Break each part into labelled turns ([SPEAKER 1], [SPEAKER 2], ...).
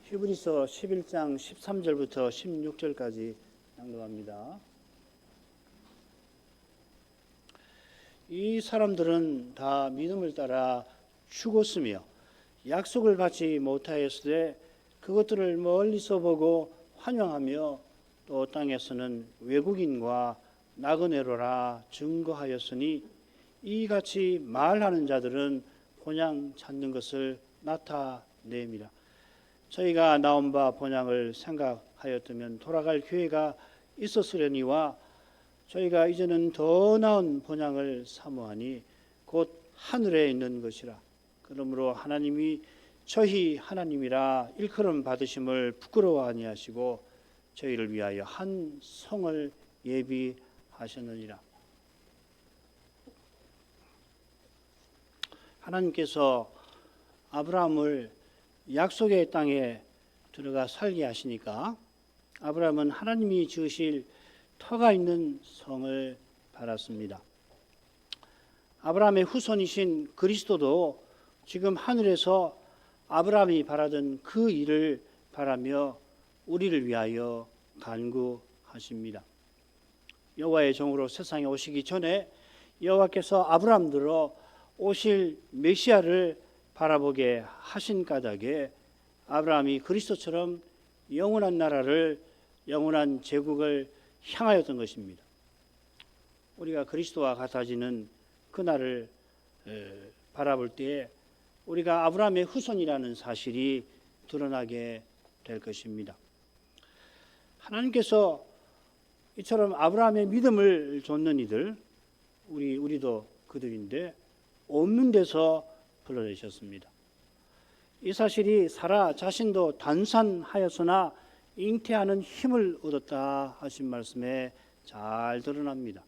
[SPEAKER 1] 히브리서 11장 13절부터 16절까지 낭독합니다. 이 사람들은 다 믿음을 따라 죽었으며 약속을 받지 못하였으되 그것들을 멀리서 보고 환영하며 또 땅에서는 외국인과 나그네로라 증거하였으니 이같이 말하는 자들은 본향 찾는 것을 나타내미라. 저희가 나온 바 본향을 생각하였다면 돌아갈 기회가 있었으려니와 저희가 이제는 더 나은 본향을 사모하니 곧 하늘에 있는 것이라. 그러므로 하나님이 저희 하나님이라 일컬음 받으심을 부끄러워 아니하시고 저희를 위하여 한 성을 예비하셨느니라. 하나님께서 아브라함을 약속의 땅에 들어가 살게 하시니까 아브라함은 하나님이 지으실 터가 있는 성을 바랐습니다. 아브라함의 후손이신 그리스도도 지금 하늘에서 아브라함이 바라던 그 일을 바라며 우리를 위하여 간구하십니다. 여호와의 종으로 세상에 오시기 전에 여호와께서 아브라함들로 오실 메시아를 바라보게 하신 까닭에 아브라함이 그리스도처럼 영원한 나라를, 영원한 제국을 향하였던 것입니다. 우리가 그리스도와 같아지는 그날을 바라볼 때에 우리가 아브라함의 후손이라는 사실이 드러나게 될 것입니다. 하나님께서 이처럼 아브라함의 믿음을 좇는 이들, 우리도 그들인데 없는 데서 불러내셨습니다. 이 사실이 사라 자신도 단산하였으나 잉태하는 힘을 얻었다 하신 말씀에 잘 드러납니다.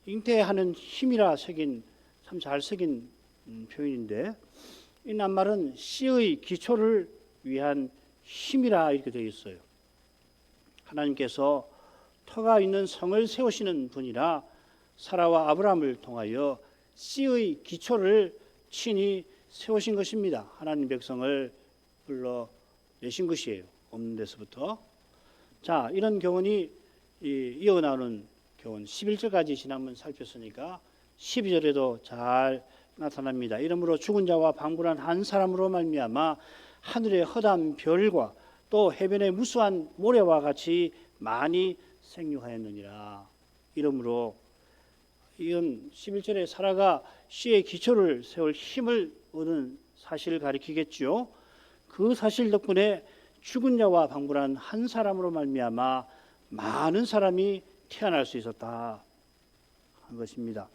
[SPEAKER 1] 잉태하는 힘이라 새긴 참 잘 새긴 표현인데 이 낱말은 씨의 기초를 위한 힘이라 이렇게 되어 있어요. 하나님께서 터가 있는 성을 세우시는 분이라 사라와 아브라함을 통하여 씨의 기초를 친히 세우신 것입니다. 하나님 백성을 불러내신 것이에요. 없는 데서부터. 자, 이런 교훈이 이어나오는 교훈 11절까지 지난번 살폈으니까 12절에도 잘 나타납니다. 이러므로 죽은 자와 방불한 한 사람으로 말미암아 하늘의 허다한 별과 또 해변의 무수한 모래와 같이 많이 생육하였느니라. 이러므로 이건 11절에 사라가 씨의 기초를 세울 힘을 얻은 사실을 가리키겠죠. 그 사실 덕분에 죽은 자와 방불한 한 사람으로 말미암아 많은 사람이 태어날 수 있었다 한 것입니다.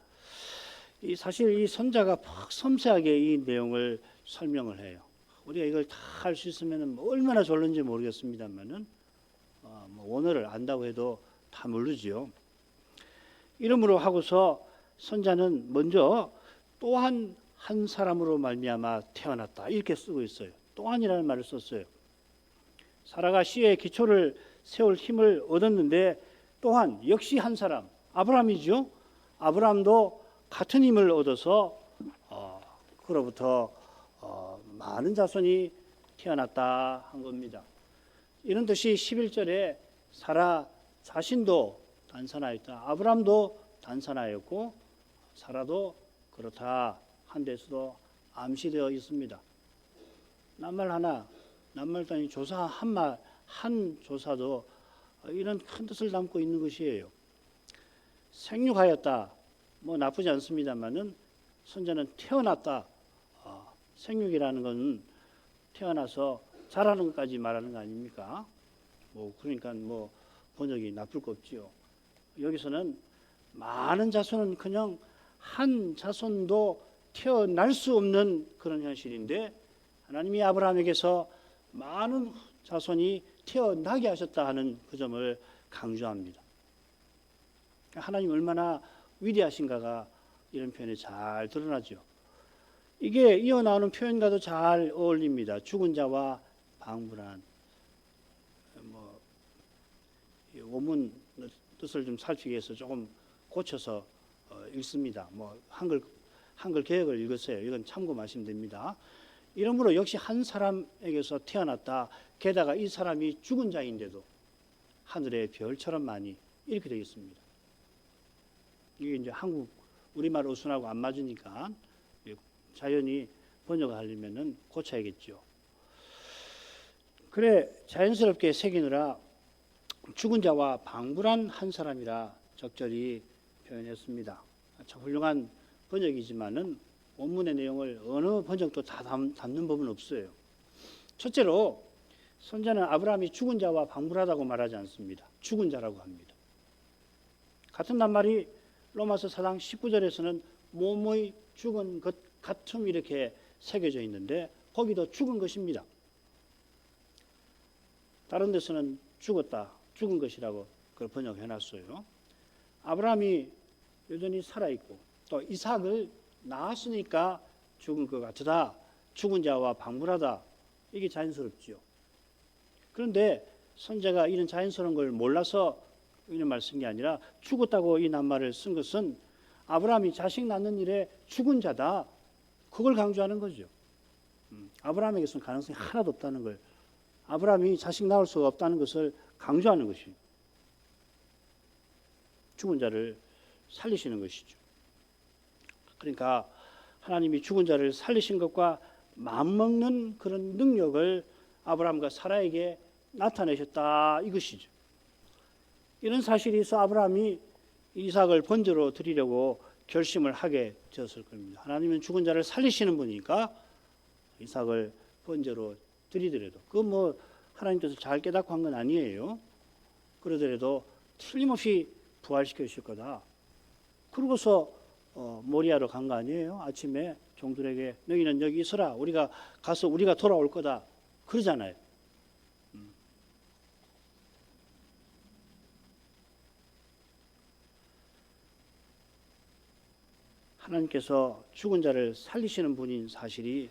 [SPEAKER 1] 사실 이 선자가 섬세하게 이 내용을 설명을 해요. 우리가 이걸 다 할 수 있으면 얼마나 좋을는지 모르겠습니다만은 원어를 안다고 해도 다 모르지요. 이러므로 하고서 선자는 먼저 또한 한 사람으로 말미암아 태어났다 이렇게 쓰고 있어요. 또한이라는 말을 썼어요. 사라가 씨의 기초를 세울 힘을 얻었는데 또한 역시 한 사람 아브라함이죠. 아브라함도 같은 힘을 얻어서 그로부터 많은 자손이 태어났다 한 겁니다. 이런 뜻이 11절에 사라 자신도 단산하였다. 아브라함도 단산하였고 사라도 그렇다 한 데서도 암시되어 있습니다. 낱말 하나, 낱말도 아닌 조사 한 조사도 이런 큰 뜻을 담고 있는 것이에요. 생육하였다. 나쁘지 않습니다만은 선자는 태어났다. 생육이라는 건 태어나서 자라는 것까지 말하는 거 아닙니까? 그러니까 번역이 나쁠 거 없지요. 여기서는 많은 자손은 그냥 한 자손도 태어날 수 없는 그런 현실인데 하나님이 아브라함에게서 많은 자손이 태어나게 하셨다 하는 그 점을 강조합니다. 하나님 얼마나 위대하신가가 이런 표현에 잘 드러나죠. 이게 이어나오는 표현과도 잘 어울립니다. 죽은 자와 방불한. 원문 뜻을 좀 살피기 위해서 조금 고쳐서 읽습니다. 한글 개역을 읽었어요. 이건 참고하시면 됩니다. 이러므로 역시 한 사람에게서 태어났다. 게다가 이 사람이 죽은 자인데도 하늘의 별처럼 많이, 이렇게 되어 있습니다. 이게 이제 한국 우리말 어순하고 안 맞으니까 자연히 번역을 하려면은 고쳐야겠죠. 그래 자연스럽게 새기느라 죽은 자와 방불한 한 사람이라 적절히 표현했습니다. 참 훌륭한 번역이지만은 원문의 내용을 어느 번역도 다 담는 법은 없어요. 첫째로 선자는 아브라함이 죽은 자와 방불하다고 말하지 않습니다. 죽은 자라고 합니다. 같은 낱말이 로마서 4장 19절에서는 몸의 죽은 것 같음 이렇게 새겨져 있는데 거기도 죽은 것입니다. 다른 데서는 죽었다, 죽은 것이라고 그걸 번역해놨어요. 아브라함이 여전히 살아있고 또 이삭을 낳았으니까 죽은 것 같다, 죽은 자와 방불하다, 이게 자연스럽지요. 그런데 선자가 이런 자연스러운 걸 몰라서 이런 말 쓴 게 아니라 죽었다고 이 낱말을 쓴 것은 아브라함이 자식 낳는 일에 죽은 자다, 그걸 강조하는 거죠. 아브라함에게서는 가능성이 하나도 없다는 걸, 아브라함이 자식 낳을 수가 없다는 것을 강조하는 것이 죽은 자를 살리시는 것이죠. 그러니까 하나님이 죽은 자를 살리신 것과 맞먹는 그런 능력을 아브라함과 사라에게 나타내셨다, 이것이죠. 이런 사실이 있어 아브라함이 이삭을 번제로 드리려고 결심을 하게 되었을 겁니다. 하나님은 죽은 자를 살리시는 분이니까 이삭을 번제로 드리더라도, 그건 뭐 하나님 뜻을 잘 깨닫고 한 건 아니에요. 그러더라도 틀림없이 부활시켜 주실 거다. 그러고서 모리아로 간 거 아니에요. 아침에 종들에게 너희는 여기 있어라, 우리가 가서 우리가 돌아올 거다, 그러잖아요. 하나님께서 죽은 자를 살리시는 분인 사실이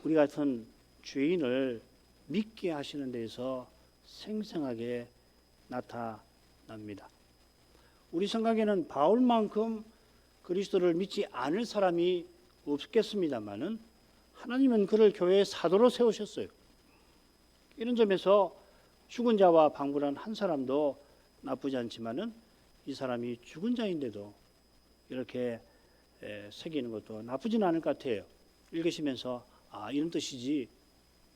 [SPEAKER 1] 우리 같은 죄인을 믿게 하시는 데에서 생생하게 나타납니다. 우리 생각에는 바울만큼 그리스도를 믿지 않을 사람이 없겠습니다마는 하나님은 그를 교회의 사도로 세우셨어요. 이런 점에서 죽은 자와 방불한 한 사람도 나쁘지 않지만은 이 사람이 죽은 자인데도 이렇게 새기는 것도 나쁘지는 않을 것 같아요. 읽으시면서 이런 뜻이지,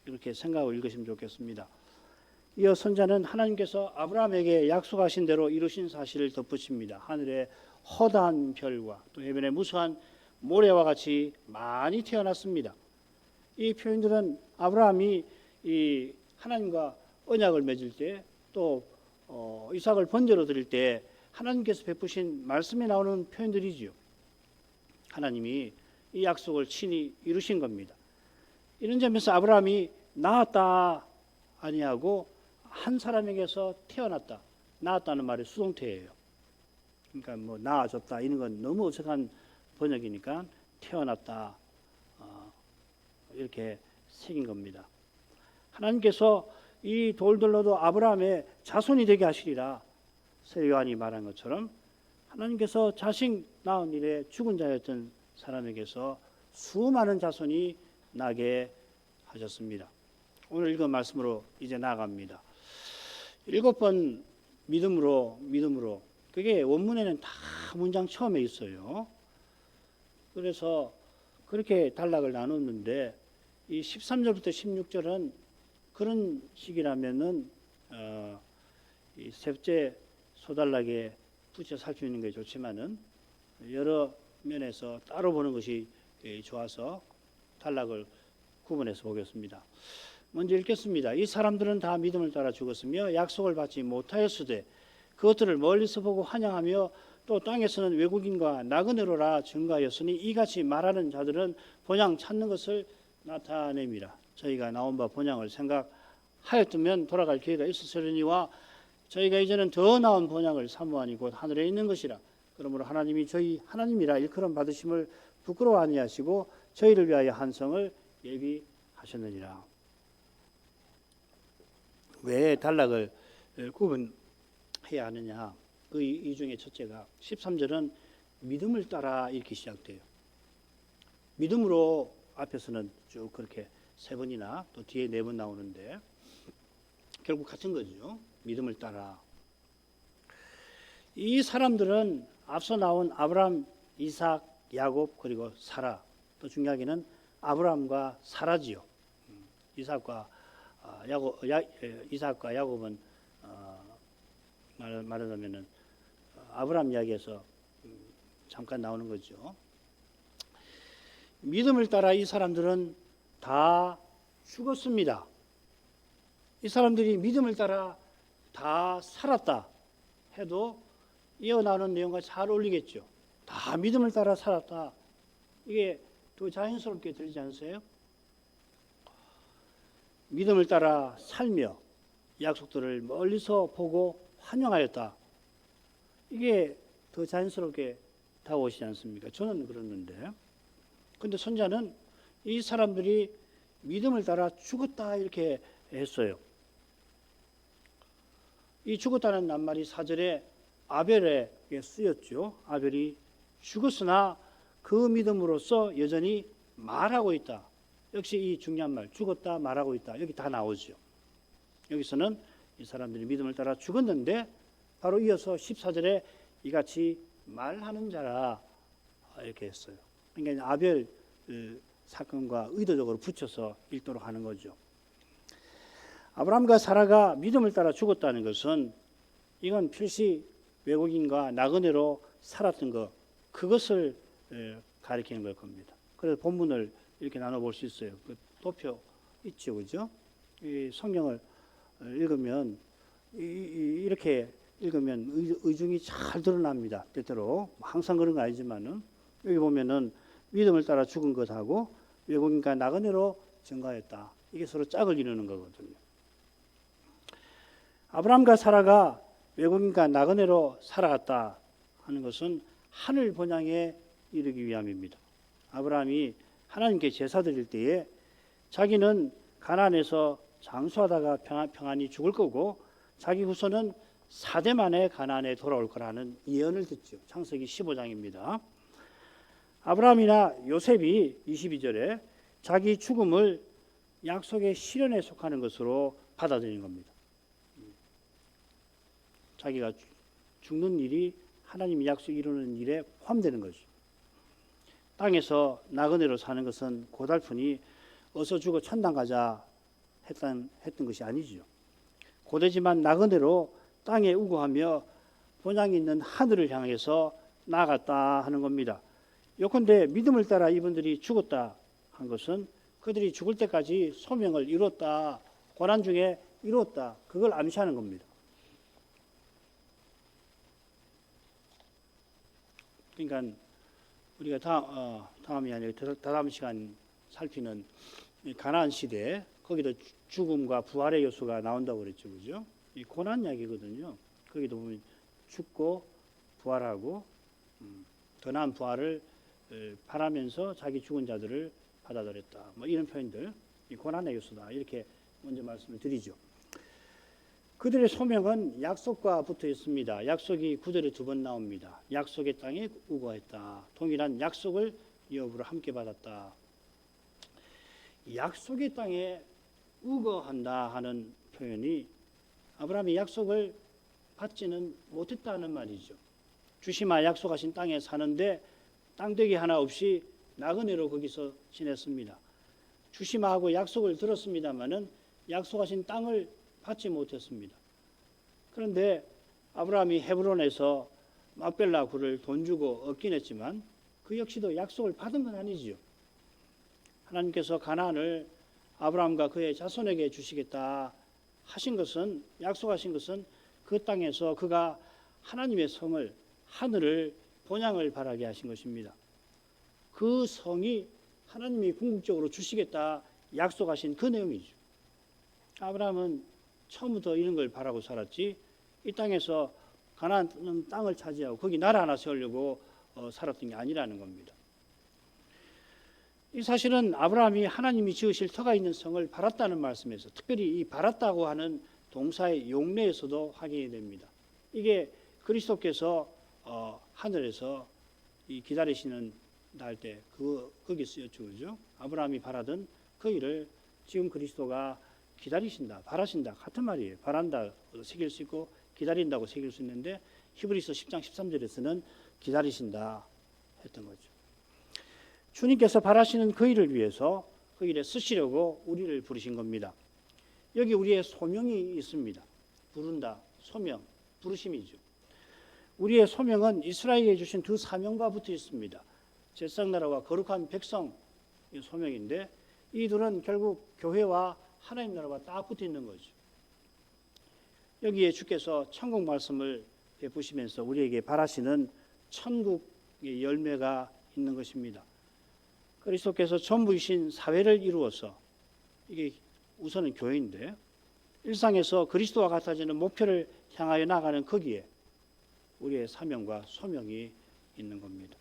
[SPEAKER 1] 이렇게 생각하고 읽으시면 좋겠습니다. 이어 선자는 하나님께서 아브라함에게 약속하신 대로 이루신 사실을 덧붙입니다. 하늘에 허다한 별과 또 해변에 무수한 모래와 같이 많이 태어났습니다. 이 표현들은 아브라함이 이 하나님과 언약을 맺을 때, 또 이삭을 번제로 드릴 때 하나님께서 베푸신 말씀에 나오는 표현들이지요. 하나님이 이 약속을 친히 이루신 겁니다. 이런 점에서 아브라함이 낳았다 아니하고 한 사람에게서 태어났다, 낳았다는 말이 수동태예요. 그러니까 뭐 낳아졌다 이런 건 너무 어색한 번역이니까 태어났다 이렇게 새긴 겁니다. 하나님께서 이 돌들로도 아브라함의 자손이 되게 하시리라, 새 요한이 말한 것처럼 하나님께서 자식 낳은 일에 죽은 자였던 사람에게서 수많은 자손이 나게 하셨습니다. 오늘 읽은 말씀으로 이제 나아갑니다. 7번 믿음으로, 그게 원문에는 다 문장 처음에 있어요. 그래서 그렇게 단락을 나눴는데 이 13절부터 16절은 그런 식이라면은 이 셋째 소단락에 붙여 살피는 게 좋지만은 여러 면에서 따로 보는 것이 좋아서 단락을 구분해서 보겠습니다. 먼저 읽겠습니다. 이 사람들은 다 믿음을 따라 죽었으며 약속을 받지 못하였으되 그것들을 멀리서 보고 환영하며 또 땅에서는 외국인과 나그네로라 증거하였으니 이같이 말하는 자들은 본향 찾는 것을 나타냅니다. 저희가 나온 바 본향을 생각하였다면 돌아갈 기회가 있었으려니와 저희가 이제는 더 나은 본향을 사모하니 곧 하늘에 있는 것이라. 그러므로 하나님이 저희 하나님이라 일컬음 받으심을 부끄러워 아니하시고 저희를 위하여 한 성을 예비하셨느니라. 왜 단락을 구분해야 하느냐? 이 중에 첫째가 13절은 믿음을 따라 이렇게 시작돼요. 믿음으로 앞에서는 쭉 그렇게 3번이나 또 뒤에 4번 나오는데 결국 같은 거죠. 믿음을 따라. 이 사람들은 앞서 나온 아브라함, 이삭, 야곱 그리고 사라. 또 중요하게는 아브라함과 사라지요. 이삭과 야곱은 말하자면은 아브라함 이야기에서 잠깐 나오는 거죠. 믿음을 따라 이 사람들은 다 죽었습니다. 이 사람들이 믿음을 따라 다 살았다 해도 이어나오는 내용과 잘 어울리겠죠. 다 믿음을 따라 살았다. 이게 더 자연스럽게 들리지 않으세요? 믿음을 따라 살며 약속들을 멀리서 보고 환영하였다. 이게 더 자연스럽게 다가오시지 않습니까? 저는 그러는데. 근데 선자는 이 사람들이 믿음을 따라 죽었다 이렇게 했어요. 이 죽었다는 낱말이 4절에 아벨에게 쓰였죠. 아벨이 죽었으나 그 믿음으로써 여전히 말하고 있다. 역시 이 중요한 말, 죽었다 말하고 있다. 여기 다 나오죠. 여기서는 이 사람들이 믿음을 따라 죽었는데 바로 이어서 14절에 이같이 말하는 자라 이렇게 했어요. 그러니까 아벨 사건과 의도적으로 붙여서 읽도록 하는 거죠. 아브라함과 사라가 믿음을 따라 죽었다는 것은 이건 필시 외국인과 나그네로 살았던 것, 그것을 가리키는 걸 겁니다. 그래서 본문을 이렇게 나눠볼 수 있어요. 그 도표 있죠, 그죠? 이 성경을 읽으면 이렇게 읽으면 의중이 잘 드러납니다. 때때로 항상 그런 거 아니지만은 여기 보면은 믿음을 따라 죽은 것하고 외국인과 나그네로 증가했다. 이게 서로 짝을 이루는 거거든요. 아브라함과 사라가 외국인과 나그네로 살아갔다 하는 것은 하늘 본향에 이르기 위함입니다. 아브라함이 하나님께 제사 드릴 때에 자기는 가나안에서 장수하다가 평안히 죽을 거고 자기 후손은 4대 만에 가나안에 돌아올 거라는 예언을 듣죠. 창세기 15장입니다. 아브라함이나 요셉이 22절에 자기 죽음을 약속의 실현에 속하는 것으로 받아들인 겁니다. 자기가 죽는 일이 하나님이 약속 이루는 일에 포함되는 거죠. 땅에서 나그네로 사는 것은 고달프니 어서 죽어 천당 가자 했던 것이 아니죠. 고되지만 나그네로 땅에 우거하며 본향이 있는 하늘을 향해서 나아갔다 하는 겁니다. 요컨대 믿음을 따라 이분들이 죽었다 한 것은 그들이 죽을 때까지 소명을 이뤘다, 고난 중에 이뤘다, 그걸 암시하는 겁니다. 그러니까 우리가 다음이 아니라 다음 시간 살피는 가나안 시대, 거기도 죽음과 부활의 요소가 나온다고 그랬죠, 그죠? 이 고난 이야기거든요. 거기도 보면 죽고 부활하고 더 나은 부활을 바라면서 자기 죽은 자들을 받아들였다. 뭐 이런 표현들, 이 고난의 요소다. 이렇게 먼저 말씀을 드리죠. 그들의 소명은 약속과 붙어 있습니다. 약속이 9절에 2번 나옵니다. 약속의 땅에 우거했다. 동일한 약속을 여부로 함께 받았다. 약속의 땅에 우거한다 하는 표현이 아브라함이 약속을 받지는 못했다는 말이죠. 주시마 약속하신 땅에 사는데 땅되기 하나 없이 나그네로 거기서 지냈습니다. 주시마하고 약속을 들었습니다마는 약속하신 땅을 받지 못했습니다. 그런데 아브라함이 헤브론에서 막벨라 굴을 돈 주고 얻긴 했지만 그 역시도 약속을 받은 건 아니지요. 하나님께서 가나안을 아브라함과 그의 자손에게 주시겠다 하신 것은, 약속하신 것은 그 땅에서 그가 하나님의 성을, 하늘을, 본향을 바라게 하신 것입니다. 그 성이 하나님이 궁극적으로 주시겠다 약속하신 그 내용이죠. 아브라함은 처음부터 이런 걸 바라고 살았지, 이 땅에서 가나안 땅을 차지하고 거기 나라 하나 세우려고 살았던 게 아니라는 겁니다. 이 사실은 아브라함이 하나님이 지으실 터가 있는 성을 바랐다는 말씀에서, 특별히 이 바랐다고 하는 동사의 용례에서도 확인이 됩니다. 이게 그리스도께서 하늘에서 이 기다리시는 낳을 때 거기 쓰였죠, 그죠? 아브라함이 바라던 그 일을 지금 그리스도가 기다리신다, 바라신다 같은 말이에요. 바란다 새길 수 있고 기다린다고 새길 수 있는데 히브리서 10장 13절에서는 기다리신다 했던 거죠. 주님께서 바라시는 그 일을 위해서 그 일에 쓰시려고 우리를 부르신 겁니다. 여기 우리의 소명이 있습니다. 부른다, 소명, 부르심이죠. 우리의 소명은 이스라엘에 주신 두 사명과 붙어 있습니다. 제사장나라와 거룩한 백성의 소명인데 이 둘은 결국 교회와 하나님 나라와 딱 붙어 있는 거죠. 여기에 주께서 천국 말씀을 베푸시면서 우리에게 바라시는 천국의 열매가 있는 것입니다. 그리스도께서 전부이신 사회를 이루어서 이게 우선은 교회인데 일상에서 그리스도와 같아지는 목표를 향하여 나가는 거기에 우리의 사명과 소명이 있는 겁니다.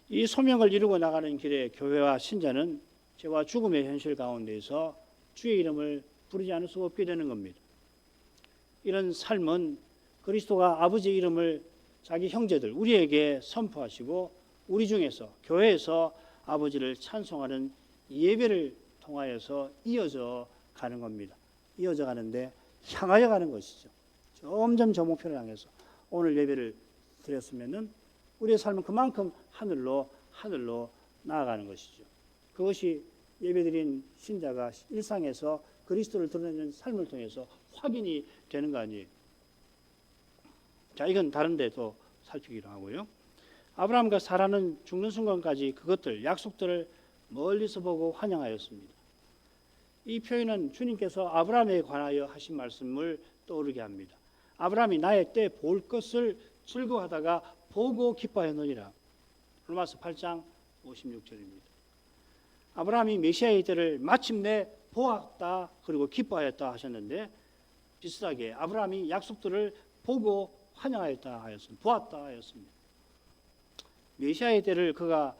[SPEAKER 1] 이 소명을 이루고 나가는 길에 교회와 신자는 죄와 죽음의 현실 가운데서 주의 이름을 부르지 않을 수 없게 되는 겁니다. 이런 삶은 그리스도가 아버지의 이름을 자기 형제들 우리에게 선포하시고 우리 중에서 교회에서 아버지를 찬송하는 예배를 통하여서 이어져 가는 겁니다. 이어져 가는데 향하여 가는 것이죠. 점점 저 목표를 향해서 오늘 예배를 드렸으면은 우리의 삶은 그만큼 하늘로 나아가는 것이죠. 그것이 예배드린 신자가 일상에서 그리스도를 드러내는 삶을 통해서 확인이 되는 거 아니에요. 자, 이건 다른 데도 살피기로 하고요. 아브라함과 사라는 죽는 순간까지 그것들, 약속들을 멀리서 보고 환영하였습니다. 이 표현은 주님께서 아브라함에 관하여 하신 말씀을 떠오르게 합니다. 아브라함이 나의 때 볼 것을 즐거워하다가 보고 기뻐하였느니라. 로마서 8장 56절입니다. 아브라함이 메시아의 때를 마침내 보았다 그리고 기뻐하였다 하셨는데 비슷하게 아브라함이 약속들을 보고 환영하였다 하였습니다. 보았다 하였습니다. 메시아의 때를 그가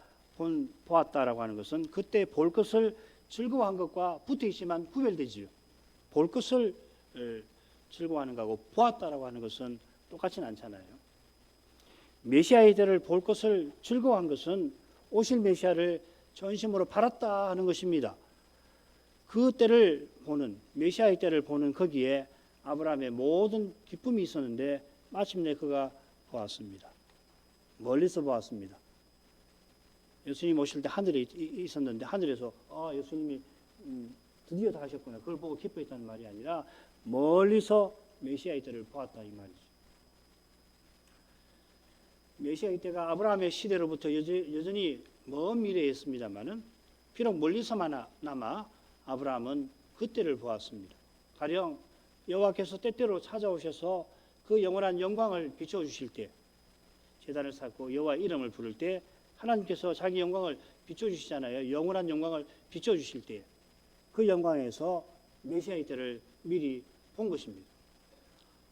[SPEAKER 1] 보았다라고 하는 것은 그때 볼 것을 즐거워한 것과 붙어 있지만 구별되지요. 볼 것을 즐거워하는 것하고 보았다라고 하는 것은 똑같지는 않잖아요. 메시아의 때를 볼 것을 즐거워한 것은 오실 메시아를 전심으로 바랐다 하는 것입니다. 그 때를 보는 메시아의 때를 보는 거기에 아브라함의 모든 기쁨이 있었는데 마침내 그가 보았습니다. 멀리서 보았습니다. 예수님 오실 때 하늘에 있었는데 하늘에서 예수님이 드디어 다 하셨구나. 그걸 보고 기뻐했다는 말이 아니라 멀리서 메시아의 때를 보았다 이 말이죠. 메시아의 때가 아브라함의 시대로부터 여전히 먼 미래에 있습니다만은 비록 멀리서나마 아브라함은 그 때를 보았습니다. 가령 여호와께서 때때로 찾아오셔서 그 영원한 영광을 비춰주실 때 제단을 쌓고 여호와 이름을 부를 때 하나님께서 자기 영광을 비춰주시잖아요. 영원한 영광을 비춰주실 때 그 영광에서 메시아의 때를 미리 본 것입니다.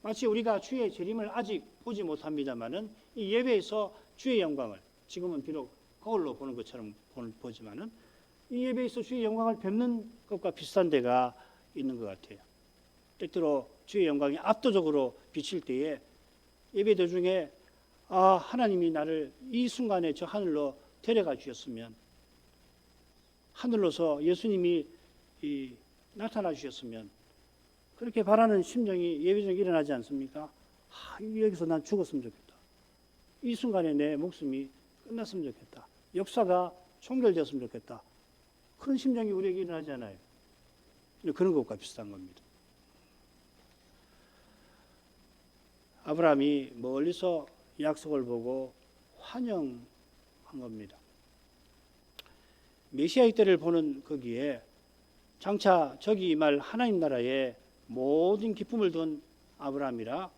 [SPEAKER 1] 마치 우리가 주의 재림을 아직 보지 못합니다만은 이 예배에서 주의 영광을 지금은 비록 거울로 보는 것처럼 보지만은 이 예배에서 주의 영광을 뵙는 것과 비슷한 데가 있는 것 같아요. 때때로 주의 영광이 압도적으로 비칠 때에 예배 도중에 하나님이 나를 이 순간에 저 하늘로 데려가 주셨으면 하늘로서 예수님이 나타나 주셨으면 그렇게 바라는 심정이 예배 중에 일어나지 않습니까? 여기서 난 죽었으면 좋겠다. 이 순간에 내 목숨이 끝났으면 좋겠다. 역사가 종결되었으면 좋겠다. 그런 심정이 우리에게 일어나지 않아요. 그런 것과 비슷한 겁니다. 아브라함이 멀리서 약속을 보고 환영한 겁니다. 메시아의 때를 보는 거기에 장차 저기 임할 하나님 나라에 모든 기쁨을 둔 아브라함이라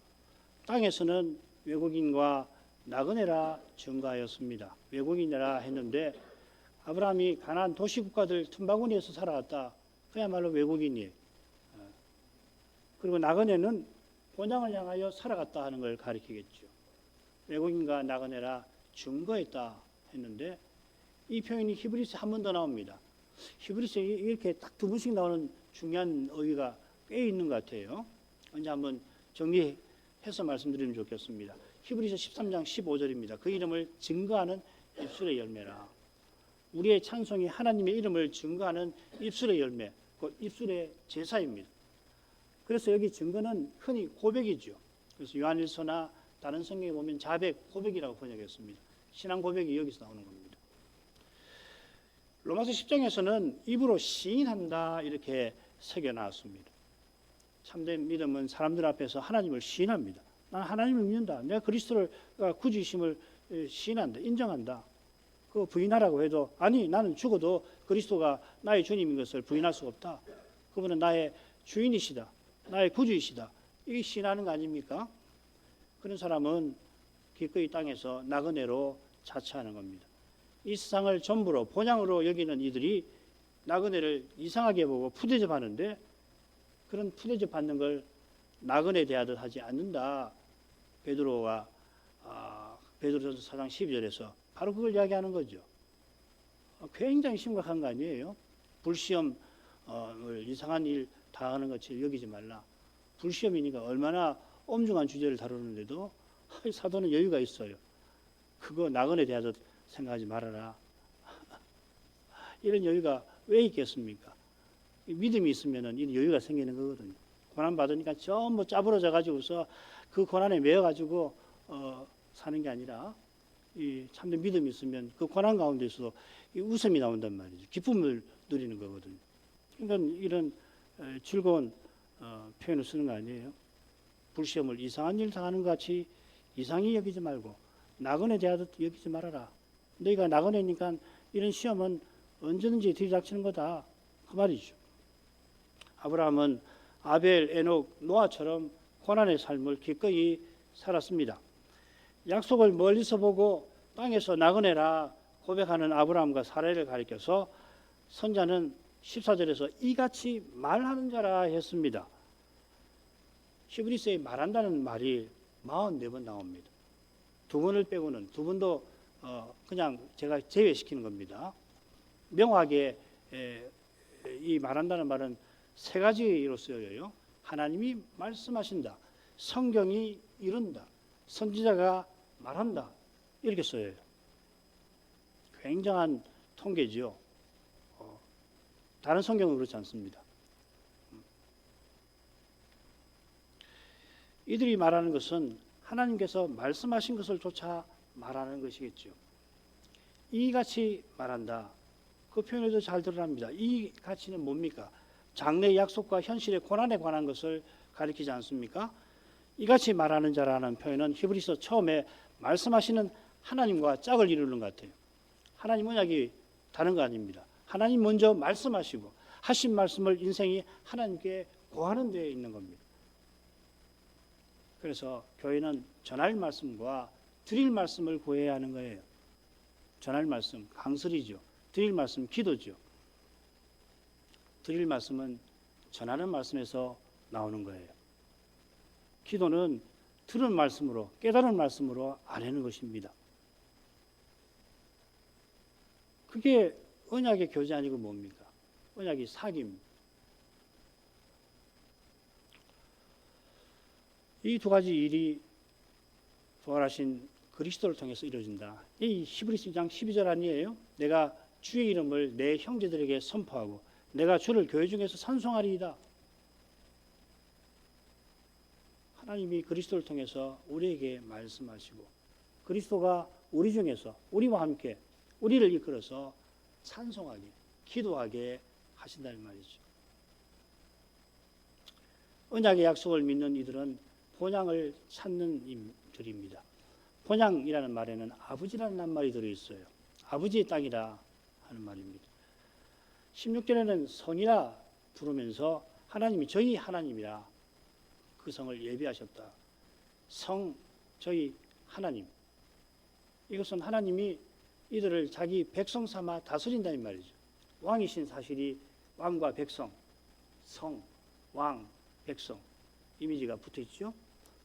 [SPEAKER 1] 땅에서는 외국인과 나그네라 증가하였습니다. 외국인이라 했는데 아브라함이 가나안 도시국가들 틈바구니에서 살아왔다. 그야말로 외국인이에요. 그리고 나그네는 본향을 향하여 살아갔다 하는 걸 가리키겠죠. 외국인과 나그네라 증거했다 했는데 이 표현이 히브리서에 한 번 더 나옵니다. 히브리서에 이렇게 딱 두 번씩 나오는 중요한 의의가 꽤 있는 것 같아요. 언제 한번 정리해서 말씀드리면 좋겠습니다. 히브리서 13장 15절입니다. 그 이름을 증거하는 입술의 열매라. 우리의 찬송이 하나님의 이름을 증거하는 입술의 열매, 그 입술의 제사입니다. 그래서 여기 증거는 흔히 고백이죠. 그래서 요한일서나 다른 성경에 보면 자백, 고백이라고 번역했습니다. 신앙 고백이 여기서 나오는 겁니다. 로마서 10장에서는 입으로 시인한다 이렇게 새겨놨습니다. 참된 믿음은 사람들 앞에서 하나님을 시인합니다. 나는 하나님을 믿는다. 내가 그리스도를 구주이심을 시인한다. 인정한다. 그거 부인하라고 해도 아니 나는 죽어도 그리스도가 나의 주님인 것을 부인할 수 없다. 그분은 나의 주인이시다. 나의 구주이시다. 이게 시인하는 거 아닙니까? 그런 사람은 기꺼이 땅에서 나그네로 자처하는 겁니다. 이 세상을 전부로 본향으로 여기는 이들이 나그네를 이상하게 보고 푸대접하는데 그런 푸대접 받는 걸 나그네 대하듯 하지 않는다. 베드로가 베드로전서 4장 12절에서 바로 그걸 이야기하는 거죠. 굉장히 심각한 거 아니에요? 불시험을 이상한 일 당하는 것처럼 여기지 말라. 불시험이니까 얼마나 엄중한 주제를 다루는데도 사도는 여유가 있어요. 그거 나그네 대하듯 생각하지 말아라. 이런 여유가 왜 있겠습니까? 믿음이 있으면 이런 여유가 생기는 거거든요. 고난 받으니까 전부 짜부러져 가지고서 그 고난에 매여 가지고 사는 게 아니라 이 참된 믿음이 있으면 그 고난 가운데서 이 웃음이 나온단 말이죠. 기쁨을 누리는 거거든요. 그러니까 이런 즐거운 표현을 쓰는 거 아니에요. 불시험을 이상한 일 당하는 것 같이 이상히 여기지 말고 나그네 대하듯 여기지 말아라. 너희가 나그네니까 이런 시험은 언제든지 들이닥치는 거다. 그 말이죠. 아브라함은 아벨, 에녹, 노아처럼 고난의 삶을 기꺼이 살았습니다. 약속을 멀리서 보고 땅에서 나그네라 고백하는 아브라함과 사라를 가리켜서 선자는 14절에서 이같이 말하는 자라 했습니다. 히브리서에 말한다는 말이 44번 나옵니다. 두 번을 빼고는 두 번도 그냥 제가 제외시키는 겁니다. 명확하게 이 말한다는 말은 세 가지로 쓰여요. 하나님이 말씀하신다. 성경이 이룬다. 선지자가 말한다. 이렇게 써요. 굉장한 통계지요. 다른 성경은 그렇지 않습니다. 이들이 말하는 것은 하나님께서 말씀하신 것을 조차 말하는 것이겠죠. 이같이 말한다. 그 표현에도 잘 드러납니다. 이 가치는 뭡니까? 장래의 약속과 현실의 고난에 관한 것을 가리키지 않습니까? 이같이 말하는 자라는 표현은 히브리서 처음에 말씀하시는 하나님과 짝을 이루는 것 같아요. 하나님 언약이 다른 거 아닙니다. 하나님 먼저 말씀하시고 하신 말씀을 인생이 하나님께 고하는 데에 있는 겁니다. 그래서 교회는 전할 말씀과 드릴 말씀을 구해야 하는 거예요. 전할 말씀, 강설이죠. 드릴 말씀, 기도죠. 드릴 말씀은 전하는 말씀에서 나오는 거예요. 기도는 들은 말씀으로, 깨달은 말씀으로 아뢰는 것입니다. 그게 언약의 교제 아니고 뭡니까? 언약이 사귐. 이 두 가지 일이 부활하신 그리스도를 통해서 이루어진다. 이 히브리서 2장 12절 아니에요? 내가 주의 이름을 내 형제들에게 선포하고 내가 주를 교회 중에서 찬송하리이다. 하나님이 그리스도를 통해서 우리에게 말씀하시고 그리스도가 우리 중에서 우리와 함께 우리를 이끌어서 찬송하게, 기도하게 하신다는 말이죠. 언약의 약속을 믿는 이들은 본향을 찾는 이들입니다. 본향이라는 말에는 아버지라는 낱말이 들어있어요. 아버지의 땅이라 하는 말입니다. 16절에는 성이라 부르면서 하나님이 저희 하나님이라 그 성을 예비하셨다. 성, 저희 하나님. 이것은 하나님이 이들을 자기 백성 삼아 다스린다는 말이죠. 왕이신 사실이 왕과 백성, 성, 왕, 백성 이미지가 붙어 있죠.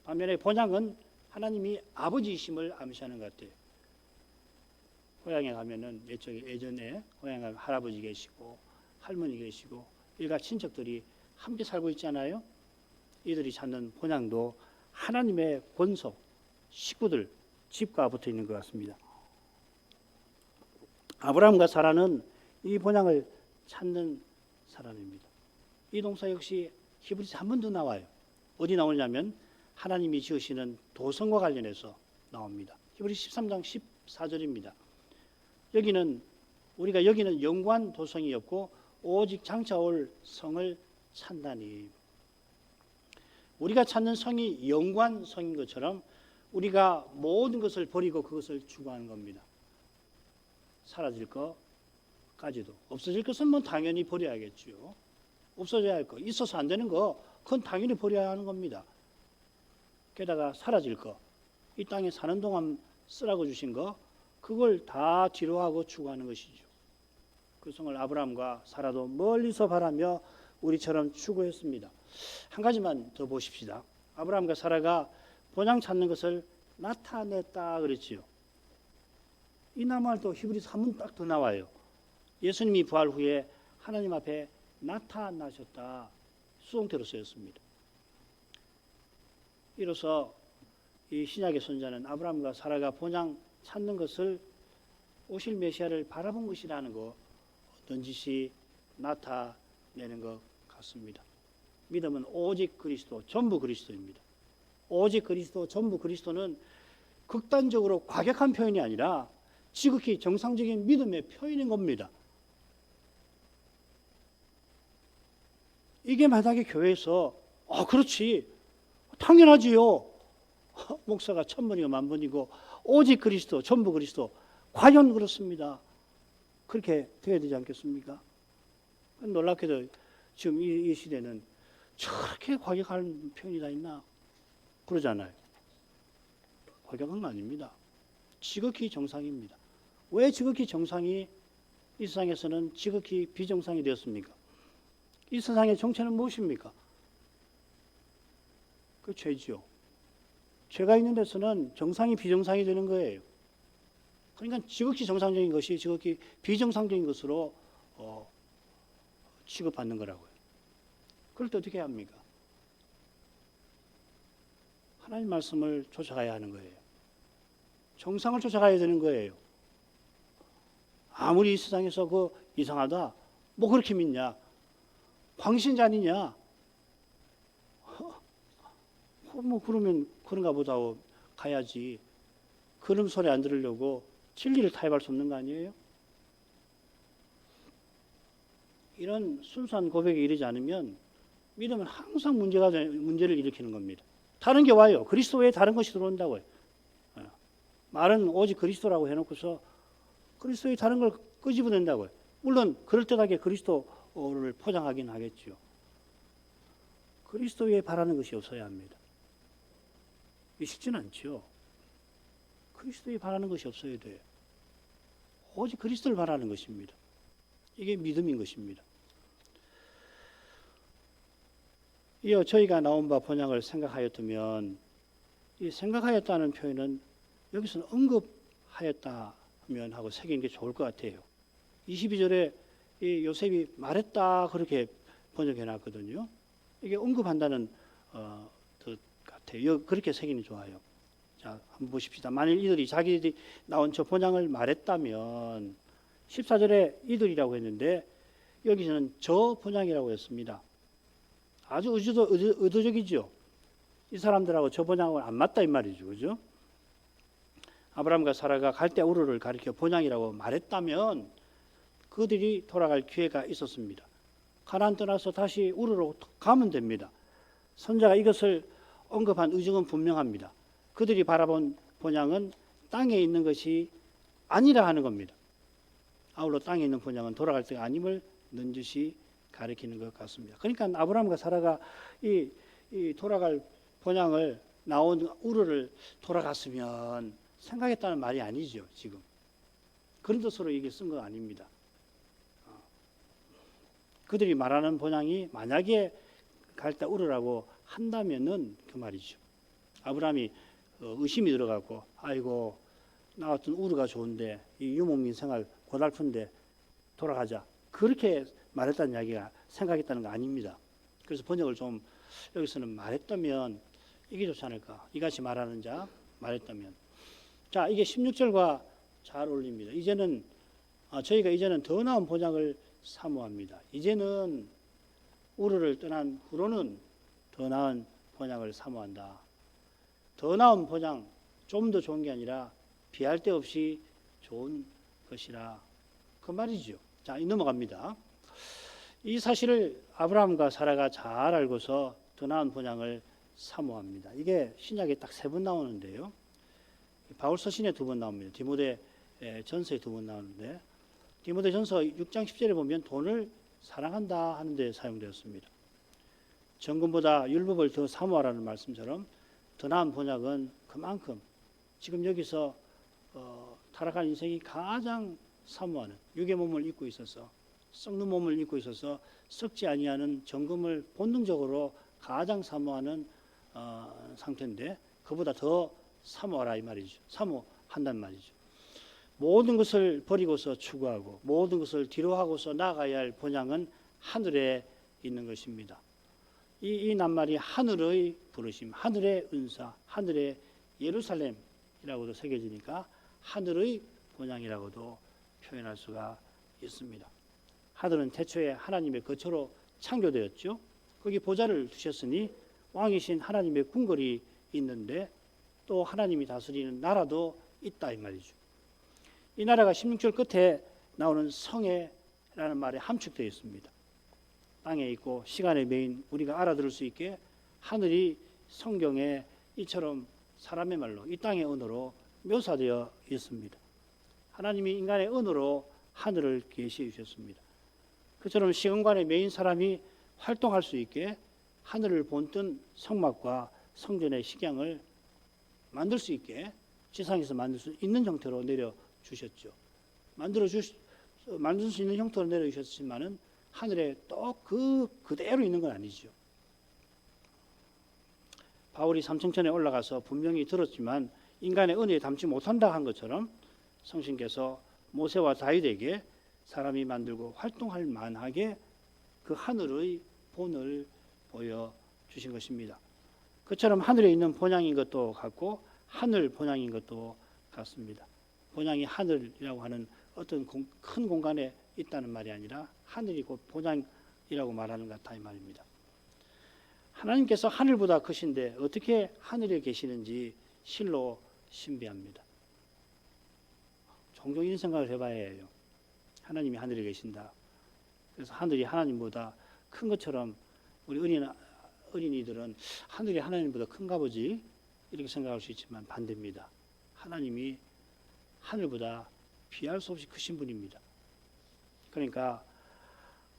[SPEAKER 1] 반면에 본향은 하나님이 아버지이심을 암시하는 것 같아요. 고향에 가면은 예전에 고향에 가면 할아버지 계시고 할머니 계시고 일가 친척들이 함께 살고 있잖아요. 이들이 찾는 본향도 하나님의 권속, 식구들, 집과 붙어 있는 것 같습니다. 아브라함과 사라는 이 본향을 찾는 사람입니다. 이 동사 역시 히브리서 한 번 더 나와요. 어디 나오냐면 하나님이 지으시는 도성과 관련해서 나옵니다. 히브리서 13장 14절입니다. 우리가 여기는 영관 도성이었고 오직 장차 올 성을 찾다니. 우리가 찾는 성이 영관 성인 것처럼 우리가 모든 것을 버리고 그것을 추구하는 겁니다. 사라질 것까지도. 없어질 것은 뭐 당연히 버려야겠죠. 없어져야 할 거, 있어서 안 되는 거, 그건 당연히 버려야 하는 겁니다. 게다가 사라질 거, 이 땅에 사는 동안 쓰라고 주신 거, 그걸 다 뒤로하고 추구하는 것이죠. 그 성을 아브라함과 사라도 멀리서 바라며 우리처럼 추구했습니다. 한 가지만 더 보십시다. 아브라함과 사라가 본향 찾는 것을 나타냈다 그랬지요. 이 말도 히브리서 한 번 딱 더 나와요. 예수님이 부활 후에 하나님 앞에 나타나셨다. 수동태로 쓰였습니다. 이로써 이 신약의 선자는 아브라함과 사라가 본향 찾는 것을 오실 메시아를 바라본 것이라는 거 넌지시 나타내는 것 같습니다. 믿음은 오직 그리스도, 전부 그리스도입니다. 오직 그리스도, 전부 그리스도는 극단적으로 과격한 표현이 아니라 지극히 정상적인 믿음의 표현인 겁니다. 이게 만약에 교회에서 그렇지, 당연하지요. 목사가 1000번이고 10,000번이고 오직 그리스도, 전부 그리스도, 과연 그렇습니다. 그렇게 되어야 되지 않겠습니까? 놀랍게도 지금 이 시대는 저렇게 과격한 표현이 다 있나? 그러잖아요. 과격한 거 아닙니다. 지극히 정상입니다. 왜 지극히 정상이 이 세상에서는 지극히 비정상이 되었습니까? 이 세상의 정체는 무엇입니까? 그 죄지요. 죄가 있는 데서는 정상이 비정상이 되는 거예요. 그러니까 지극히 정상적인 것이 지극히 비정상적인 것으로 취급받는 거라고요. 그럴 때 어떻게 해야 합니까? 하나님 말씀을 쫓아가야 하는 거예요. 정상을 쫓아가야 되는 거예요. 아무리 이 세상에서 이상하다, 뭐 그렇게 믿냐? 광신자니냐? 뭐 그러면 그런가 보다 가야지. 그런 소리 안 들으려고 진리를 타협할 수 없는 거 아니에요? 이런 순수한 고백에 이르지 않으면 믿음은 항상 문제를 일으키는 겁니다. 다른 게 와요. 그리스도 외에 다른 것이 들어온다고요. 말은 오직 그리스도라고 해놓고서 그리스도의 다른 걸 끄집어낸다고요. 물론 그럴듯하게 그리스도를 포장하긴 하겠죠. 그리스도 외에 바라는 것이 없어야 합니다. 쉽지는 않죠. 그리스도에 바라는 것이 없어야 돼요. 오직 그리스도를 바라는 것입니다. 이게 믿음인 것입니다. 이어 저희가 나온 바 본향을 생각하였다면, 이 생각하였다는 표현은 여기서는 언급하였다면 하고 새기는 게 좋을 것 같아요. 22절에 이 요셉이 말했다 그렇게 번역해 놨거든요. 이게 언급한다는 뜻 같아요. 그렇게 새기는 좋아요. 자, 한번 보십시다. 만일 이들이 자기들이 나온 저 본향을 말했다면, 14절에 이들이라고 했는데 여기서는 저 본향이라고 했습니다. 아주 의도적이죠. 이 사람들하고 저 본향은 안 맞다 이 말이죠. 그죠? 아브라함과 사라가 갈대 우르를 가리켜 본향이라고 말했다면 그들이 돌아갈 기회가 있었습니다. 가나안 떠나서 다시 우르로 가면 됩니다. 선자가 이것을 언급한 의중은 분명합니다. 그들이 바라본 본향은 땅에 있는 것이 아니라 하는 겁니다. 아울러 땅에 있는 본향은 돌아갈 때가 아님을 넌지시 가리키는 것 같습니다. 그러니까 아브라함과 사라가 이 돌아갈 본향을 나온 우르를 돌아갔으면 생각했다는 말이 아니죠. 지금 그런 뜻으로 이게 쓴 건 아닙니다. 그들이 말하는 본향이 만약에 갈대 우르라고 한다면은 그 말이죠. 아브라함이 의심이 들어가고 아이고 나 같은 우르가 좋은데 이 유목민 생활 고달픈데 돌아가자 그렇게 말했다는 이야기가 생각했다는 거 아닙니다. 그래서 번역을 좀 여기서는 말했다면 이게 좋지 않을까. 이같이 말하는 자 말했다면. 자, 이게 16절과 잘 어울립니다. 이제는 저희가 이제는 더 나은 본향을 사모합니다. 이제는 우르를 떠난 후로는 더 나은 본향을 사모한다. 더 나은 본향, 좀 더 좋은 게 아니라 비할 데 없이 좋은 것이라 그 말이죠. 자, 넘어갑니다. 이 사실을 아브라함과 사라가 잘 알고서 더 나은 본향을 사모합니다. 이게 신약에 딱 3번 나오는데요. 바울 서신에 2번 나옵니다. 디모데 전서에 2번 나오는데, 디모데 전서 6장 10절에 보면 돈을 사랑한다 하는 데 사용되었습니다. 정금보다 율법을 더 사모하라는 말씀처럼 더 나은 본향은 그만큼 지금 여기서 타락한 인생이 가장 사모하는 육의 몸을 입고 있어서, 썩는 몸을 입고 있어서 썩지 아니하는 정금을 본능적으로 가장 사모하는 상태인데, 그보다 더 사모하라 이 말이죠. 사모한단 말이죠. 모든 것을 버리고서 추구하고 모든 것을 뒤로하고서 나아가야 할 본향은 하늘에 있는 것입니다. 이 낱말이 하늘의 부르심, 하늘의 은사, 하늘의 예루살렘이라고도 새겨지니까 하늘의 본향이라고도 표현할 수가 있습니다. 하늘은 태초에 하나님의 거처로 창조되었죠. 거기 보좌를 두셨으니 왕이신 하나님의 궁궐이 있는데 또 하나님이 다스리는 나라도 있다 이 말이죠. 이 나라가 16절 끝에 나오는 성회라는 말에 함축되어 있습니다. 땅에 있고 시간에 매인 우리가 알아들을 수 있게 하늘이 성경에 이처럼 사람의 말로 이 땅의 언어로 묘사되어 있습니다. 하나님이 인간의 언어로 하늘을 계시해 주셨습니다. 그처럼 시공간에 매인 사람이 활동할 수 있게 하늘을 본뜬 성막과 성전의 식양을 만들 수 있게 지상에서 만들 수 있는 형태로 내려주셨죠. 만들 수 있는 형태로 내려주셨지만은 하늘에 또 그대로 있는 건 아니죠. 바울이 삼층천에 올라가서 분명히 들었지만 인간의 은혜에 담지 못한다 한 것처럼 성신께서 모세와 다윗에게 사람이 만들고 활동할 만하게 그 하늘의 본을 보여주신 것입니다. 그처럼 하늘에 있는 본향인 것도 같고 하늘 본향인 것도 같습니다. 본향이 하늘이라고 하는 어떤 큰 공간에 있다는 말이 아니라 하늘이 곧 본향이라고 말하는 것 같다 이 말입니다. 하나님께서 하늘보다 크신데 어떻게 하늘에 계시는지 실로 신비합니다. 종종 이런 생각을 해봐야 해요. 하나님이 하늘에 계신다. 그래서 하늘이 하나님보다 큰 것처럼 우리 어린이들은 하늘이 하나님보다 큰가 보지 이렇게 생각할 수 있지만 반대입니다. 하나님이 하늘보다 비할 수 없이 크신 분입니다. 그러니까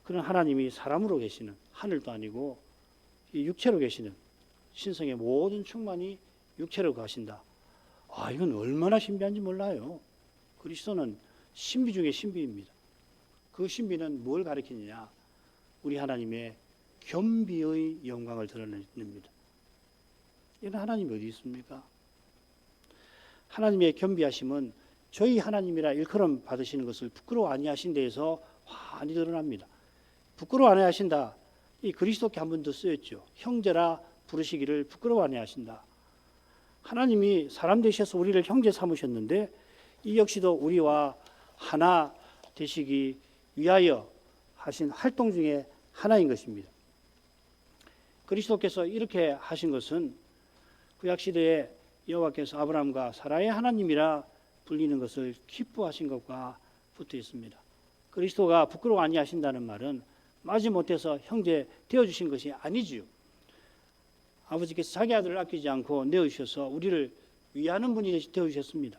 [SPEAKER 1] 그런 하나님이 사람으로 계시는, 하늘도 아니고 육체로 계시는, 신성의 모든 충만이 육체로 가신다. 이건 얼마나 신비한지 몰라요. 그리스도는 신비 중에 신비입니다. 그 신비는 뭘 가리키느냐? 우리 하나님의 겸비의 영광을 드러냅니다. 이런 하나님이 어디 있습니까? 하나님의 겸비하심은 저희 하나님이라 일컬음 받으시는 것을 부끄러워 아니하신 데에서 환히 드러납니다. 부끄러워 아니하신다. 이 그리스도께 한 번 더 쓰였죠. 형제라 부르시기를 부끄러워 아니하신다. 하나님이 사람 되셔서 우리를 형제 삼으셨는데 이 역시도 우리와 하나 되시기 위하여 하신 활동 중에 하나인 것입니다. 그리스도께서 이렇게 하신 것은 구약시대에 여호와께서 아브라함과 사라의 하나님이라 불리는 것을 기뻐하신 것과 붙어 있습니다. 그리스도가 부끄러워 아니하신다는 말은 마지못해서 형제 되어주신 것이 아니지요. 아버지께서 자기 아들을 아끼지 않고 내어주셔서 우리를 위하는 분이 되어주셨습니다.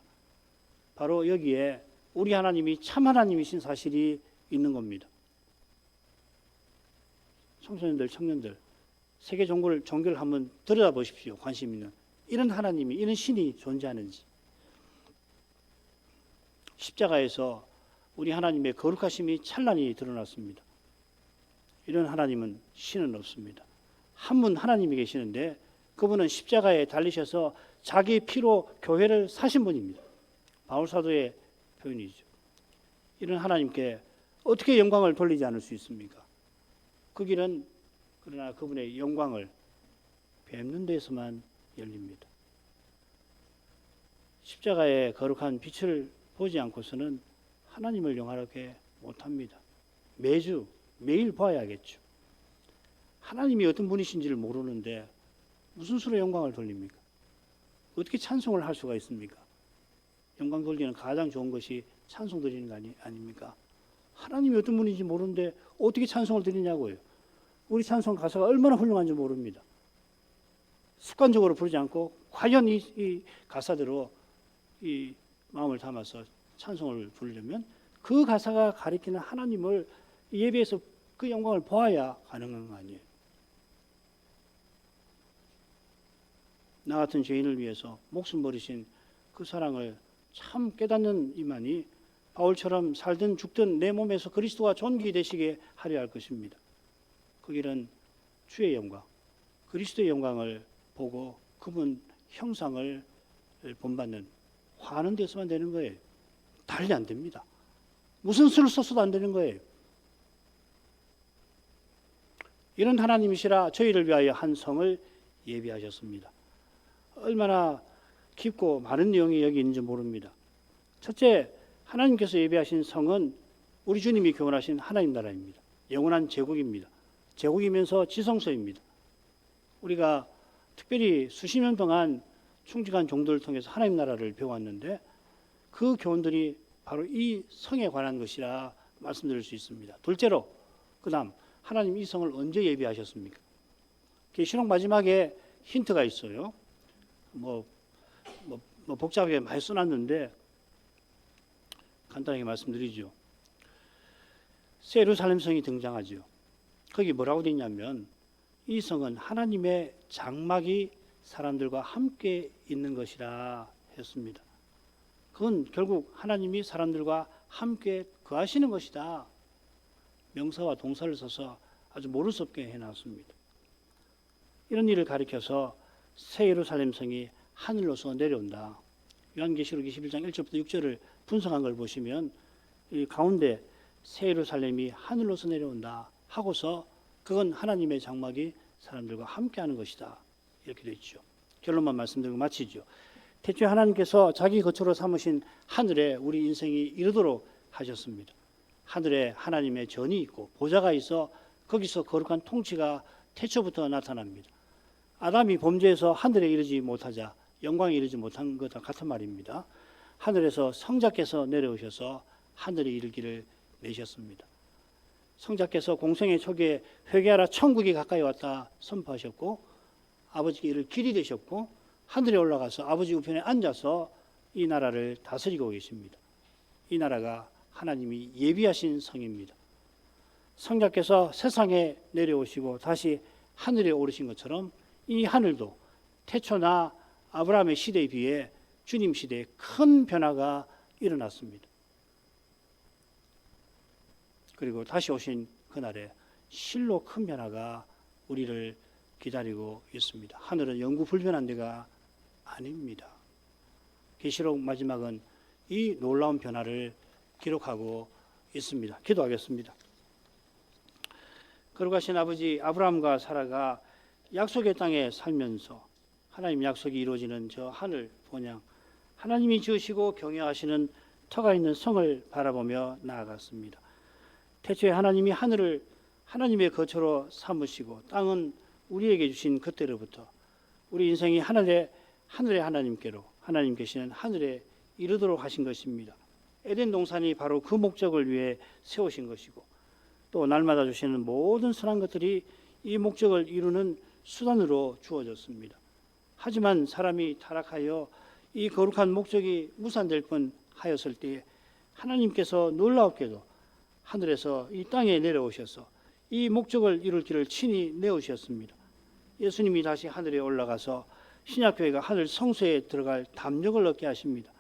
[SPEAKER 1] 바로 여기에 우리 하나님이 참 하나님이신 사실이 있는 겁니다. 청소년들, 청년들, 세계 종교를 한번 들여다보십시오. 관심 있는. 이런 하나님이, 이런 신이 존재하는지. 십자가에서 우리 하나님의 거룩하심이 찬란히 드러났습니다. 이런 하나님은 신은 없습니다. 한 분 하나님이 계시는데 그분은 십자가에 달리셔서 자기 피로 교회를 사신 분입니다. 바울 사도의 표현이죠. 이런 하나님께 어떻게 영광을 돌리지 않을 수 있습니까? 그 길은 그러나 그분의 영광을 뵙는 데서만 열립니다. 십자가의 거룩한 빛을 보지 않고서는 하나님을 영화롭게 못합니다. 매일 봐야겠죠. 하나님이 어떤 분이신지를 모르는데 무슨 수로 영광을 돌립니까? 어떻게 찬송을 할 수가 있습니까? 영광 돌리는 가장 좋은 것이 찬송 드리는 거 아닙니까? 하나님이 어떤 분인지 모르는데 어떻게 찬송을 드리냐고요. 우리 찬송 가사가 얼마나 훌륭한지 모릅니다. 습관적으로 부르지 않고 과연 이 가사대로 이 마음을 담아서 찬송을 부르려면 그 가사가 가리키는 하나님을 예배에서 그 영광을 보아야 가능한 거 아니에요. 나 같은 죄인을 위해서 목숨 버리신 그 사랑을 참 깨닫는 이만이 바울처럼 살든 죽든 내 몸에서 그리스도와 존귀되시게 하려 할 것입니다. 그 길은 주의 영광, 그리스도의 영광을 보고 그분 형상을 본받는 화하는 데서만 되는 거예요. 달리 안 됩니다. 무슨 수를 써서도 안 되는 거예요. 이런 하나님이시라 저희를 위하여 한 성을 예비하셨습니다. 얼마나 깊고 많은 내용이 여기 있는지 모릅니다. 첫째, 하나님께서 예비하신 성은 우리 주님이 교훈하신 하나님 나라입니다. 영원한 제국입니다. 제국이면서 지성소입니다. 우리가 특별히 수십 년 동안 충직한 종들을 통해서 하나님 나라를 배워왔는데 그 교훈들이 바로 이 성에 관한 것이라 말씀드릴 수 있습니다. 둘째로, 그 다음 하나님 이 성을 언제 예비하셨습니까? 계시록 마지막에 힌트가 있어요. 복잡하게 많이 써놨는데 간단하게 말씀드리죠. 새 예루살렘 성이 등장하죠. 거기 뭐라고 되어 있냐면 이 성은 하나님의 장막이 사람들과 함께 있는 것이라 했습니다. 그건 결국 하나님이 사람들과 함께 거하시는 것이다. 명사와 동사를 써서 아주 모를 수 없게 해놨습니다. 이런 일을 가리켜서 새 예루살렘 성이 하늘로서 내려온다. 요한계시록 21장 1절부터 6절을 분석한 걸 보시면 이 가운데 새 예루살렘이 하늘로서 내려온다 하고서 그건 하나님의 장막이 사람들과 함께하는 것이다. 이렇게 되어 있죠. 결론만 말씀드리고 마치죠. 태초에 하나님께서 자기 거처로 삼으신 하늘에 우리 인생이 이르도록 하셨습니다. 하늘에 하나님의 전이 있고 보좌가 있어 거기서 거룩한 통치가 태초부터 나타납니다. 아담이 범죄해서 하늘에 이르지 못하자 영광에 이르지 못한 것과 같은 말입니다. 하늘에서 성자께서 내려오셔서 하늘에 이르기를 내셨습니다. 성자께서 공생의 초기에 회개하라 천국이 가까이 왔다 선포하셨고 아버지께 이를 길이 되셨고 하늘에 올라가서 아버지 우편에 앉아서 이 나라를 다스리고 계십니다. 이 나라가 하나님이 예비하신 성입니다. 성자께서 세상에 내려오시고 다시 하늘에 오르신 것처럼 이 하늘도 태초나 아브라함의 시대에 비해 주님 시대에 큰 변화가 일어났습니다. 그리고 다시 오신 그날에 실로 큰 변화가 우리를 기다리고 있습니다. 하늘은 영구 불변한 데가 아닙니다. 계시록 마지막은 이 놀라운 변화를 기록하고 있습니다. 기도하겠습니다. 거룩하신 아버지 아브라함과 사라가 약속의 땅에 살면서 하나님 약속이 이루어지는 저 하늘 본향 하나님이 지으시고 경영하시는 터가 있는 성을 바라보며 나아갔습니다. 태초에 하나님이 하늘을 하나님의 거처로 삼으시고 땅은 우리에게 주신 그때로부터 우리 인생이 하늘의 하나님께로 하나님 계시는 하늘에 이르도록 하신 것입니다. 에덴 동산이 바로 그 목적을 위해 세우신 것이고 또 날마다 주시는 모든 선한 것들이 이 목적을 이루는 수단으로 주어졌습니다. 하지만 사람이 타락하여 이 거룩한 목적이 무산될 뻔 하였을 때에 하나님께서 놀라웠게도 하늘에서 이 땅에 내려오셔서 이 목적을 이룰 길을 친히 내오셨습니다. 예수님이 다시 하늘에 올라가서 신약교회가 하늘 성소에 들어갈 담력을 얻게 하십니다.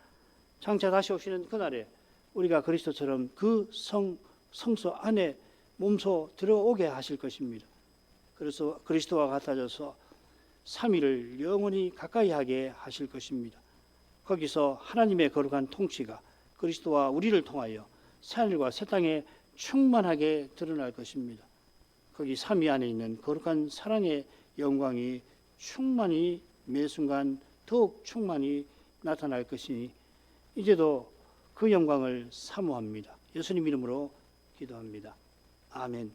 [SPEAKER 1] 장차 다시 오시는 그날에 우리가 그리스도처럼 그 성소 안에 몸소 들어오게 하실 것입니다. 그래서 그리스도와 같아져서 삼위를 영원히 가까이 하게 하실 것입니다. 거기서 하나님의 거룩한 통치가 그리스도와 우리를 통하여 새하늘과 새 땅에 충만하게 드러날 것입니다. 거기 삼위 안에 있는 거룩한 사랑의 영광이 충만히 매 순간 더욱 충만히 나타날 것이니 이제도 그 영광을 사모합니다. 예수님 이름으로 기도합니다. 아멘.